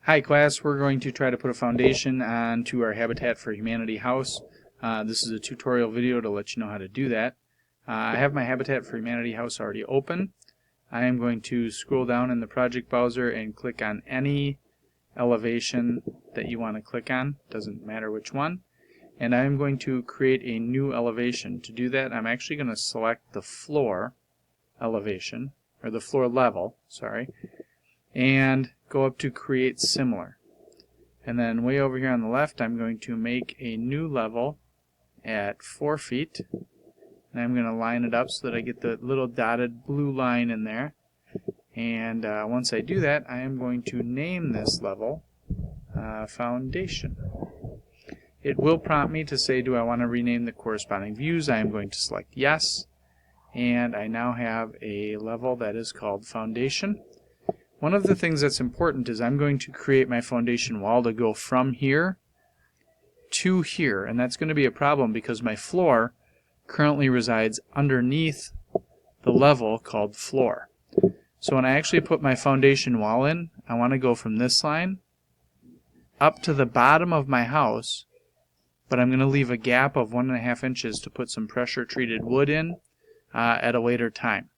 Hi class, we're going to try to put a foundation onto our Habitat for Humanity house. This is a tutorial video to let you know how to do that. I have my Habitat for Humanity house already open. I am going to scroll down in the project browser and click on any elevation that you want to click on, doesn't matter which one. And I am going to create a new elevation. To do that, I'm actually going to select the floor elevation, or the floor level, sorry, and go up to create similar. And then way over here on the left, I'm going to make a new level at 4 feet. And I'm going to line it up so that I get the little dotted blue line in there. And once I do that, I am going to name this level Foundation. It will prompt me to say, do I want to rename the corresponding views? I am going to select yes. And I now have a level that is called Foundation. One of the things that's important is I'm going to create my foundation wall to go from here to here, and that's going to be a problem because my floor currently resides underneath the level called floor. So when I actually put my foundation wall in, I want to go from this line up to the bottom of my house, but I'm going to leave a gap of 1.5 inches to put some pressure treated wood in at a later time.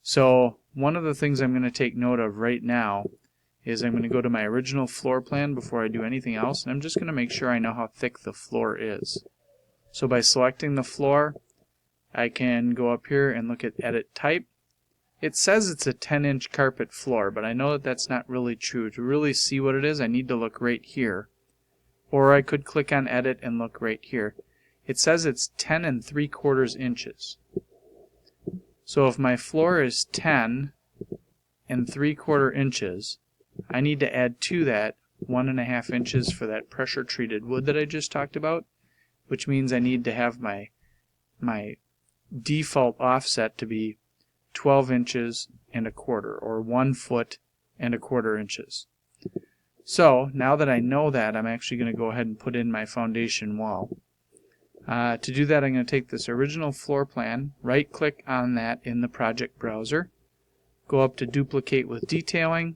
So one of the things I'm going to take note of right now is I'm going to go to my original floor plan before I do anything else, and I'm just going to make sure I know how thick the floor is. So by selecting the floor, I can go up here and look at Edit Type. It says it's a 10-inch carpet floor, but I know that that's not really true. To really see what it is, I need to look right here. Or I could click on Edit and look right here. It says it's 10 3/4 inches. So if my floor is 10 3/4 inches, I need to add to that 1.5 inches for that pressure treated wood that I just talked about, which means I need to have my default offset to be 12 inches and 1/4, or 1 foot and 1/4 inches. So now that I know that, I'm actually going to go ahead and put in my foundation wall. To do that, I'm going to take this original floor plan, right click on that in the project browser, go up to duplicate with detailing.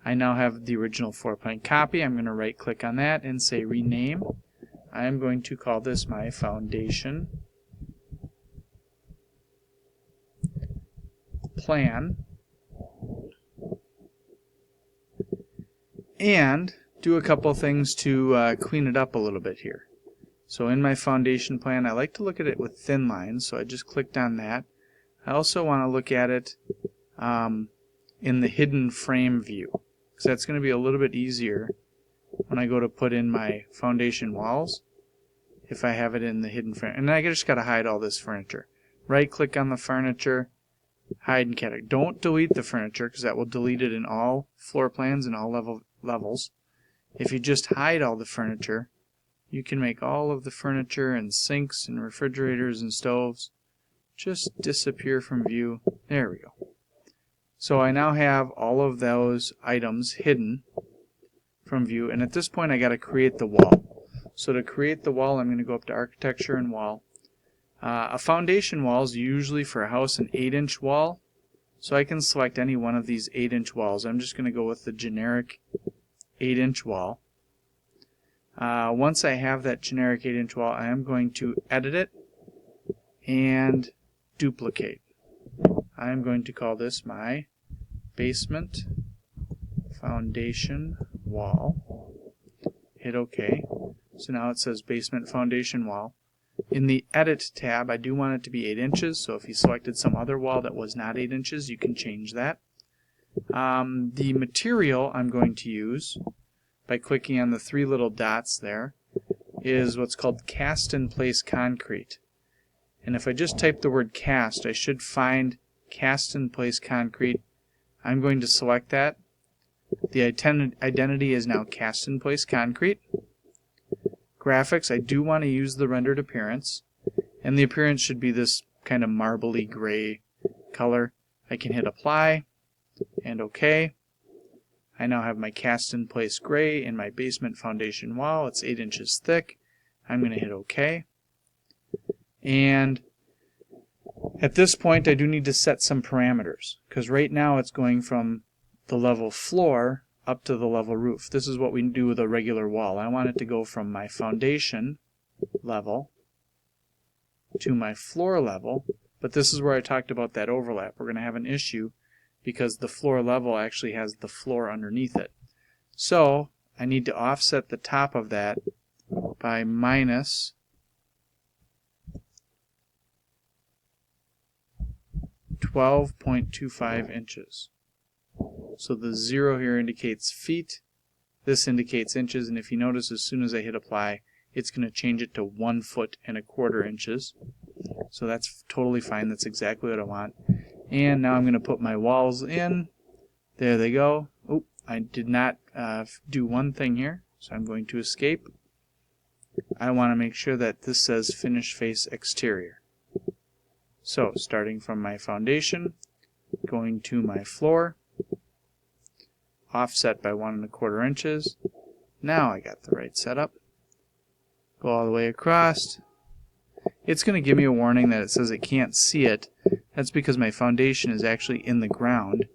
I now have the original floor plan copy. I'm going to right click on that and say rename. I am going to call this my foundation plan, and do a couple things to clean it up a little bit here. So in my foundation plan, I like to look at it with thin lines, so I just clicked on that. I also want to look at it in the hidden frame view, because that's going to be a little bit easier when I go to put in my foundation walls if I have it in the hidden frame. And I just got to hide all this furniture. Right click on the furniture, hide and category. Don't delete the furniture, because that will delete it in all floor plans and all levels. If you just hide all the furniture, you can make all of the furniture and sinks and refrigerators and stoves just disappear from view. There we go. So I now have all of those items hidden from view, and at this point I got to create the wall. So to create the wall, I'm going to go up to Architecture and Wall. A foundation wall is usually for a house an 8-inch wall, so I can select any one of these 8-inch walls. I'm just going to go with the generic 8-inch wall. Once I have that generic 8-inch wall, I am going to edit it and duplicate. I am going to call this my basement foundation wall. Hit OK. So now it says basement foundation wall. In the Edit tab, I do want it to be 8 inches, so if you selected some other wall that was not 8 inches, you can change that. The material I'm going to use, by clicking on the 3 little dots there, is what's called cast in place concrete. And if I just type the word cast, I should find cast in place concrete. I'm going to select that. The identity is now cast in place concrete. Graphics, I do want to use the rendered appearance, and the appearance should be this kind of marbly gray color. I can hit apply and OK. I now have my cast in place gray in my basement foundation wall. It's 8 inches thick. I'm going to hit OK. And at this point I do need to set some parameters, because right now it's going from the level floor up to the level roof. This is what we do with a regular wall. I want it to go from my foundation level to my floor level, but this is where I talked about that overlap. We're going to have an issue because the floor level actually has the floor underneath it. So I need to offset the top of that by minus 12.25 inches. So the 0 here indicates feet, this indicates inches, and if you notice, as soon as I hit apply, it's going to change it to 1 foot and 1/4 inches. So that's totally fine. That's exactly what I want. And now I'm going to put my walls in. There they go. Oh, I did not do one thing here, so I'm going to escape. I want to make sure that this says finished face exterior. So starting from my foundation, going to my floor, offset by 1 1/4 inches. Now I got the right setup. Go all the way across. It's going to give me a warning that it says it can't see it. That's because my foundation is actually in the ground.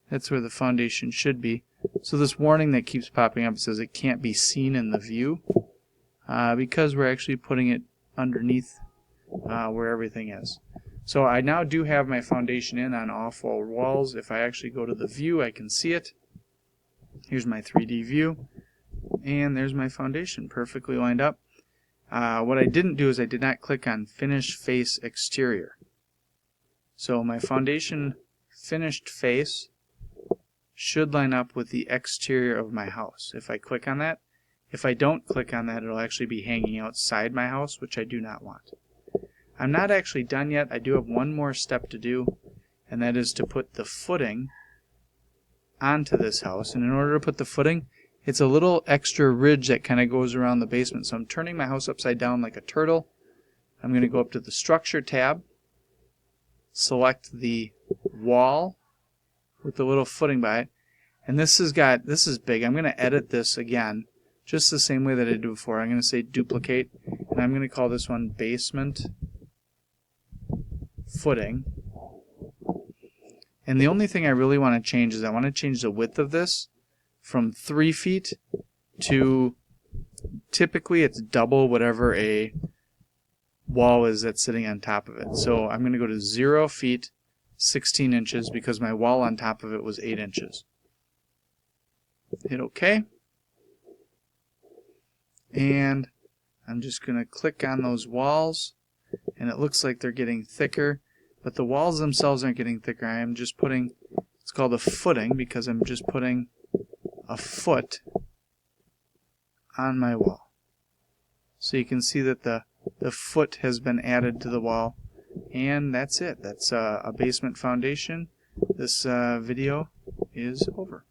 That's where the foundation should be. So this warning that keeps popping up says it can't be seen in the view because we're actually putting it underneath where everything is. So I now do have my foundation in on all 4 walls. If I actually go to the view, I can see it. Here's my 3D view, and there's my foundation perfectly lined up. What I didn't do is I did not click on Finish Face Exterior. So my foundation finished face should line up with the exterior of my house. If I click on that, if I don't click on that, it'll actually be hanging outside my house, which I do not want. I'm not actually done yet. I do have one more step to do, and that is to put the footing onto this house. And in order to put the footing, it's a little extra ridge that kind of goes around the basement. So I'm turning my house upside down like a turtle. I'm going to go up to the Structure tab, select the wall with the little footing by it, and this is big. I'm going to edit this again just the same way that I did before. I'm going to say duplicate, and I'm going to call this one basement footing. And the only thing I really want to change is I want to change the width of this from 3 feet to, typically it's double whatever a wall is that's sitting on top of it. So I'm going to go to 0 feet 16 inches because my wall on top of it was 8 inches. Hit OK. And I'm just going to click on those walls, and it looks like they're getting thicker, but the walls themselves aren't getting thicker. I am just putting, it's called a footing because I'm just putting a foot on my wall. So you can see that the foot has been added to the wall, and that's it. That's a basement foundation. This video is over.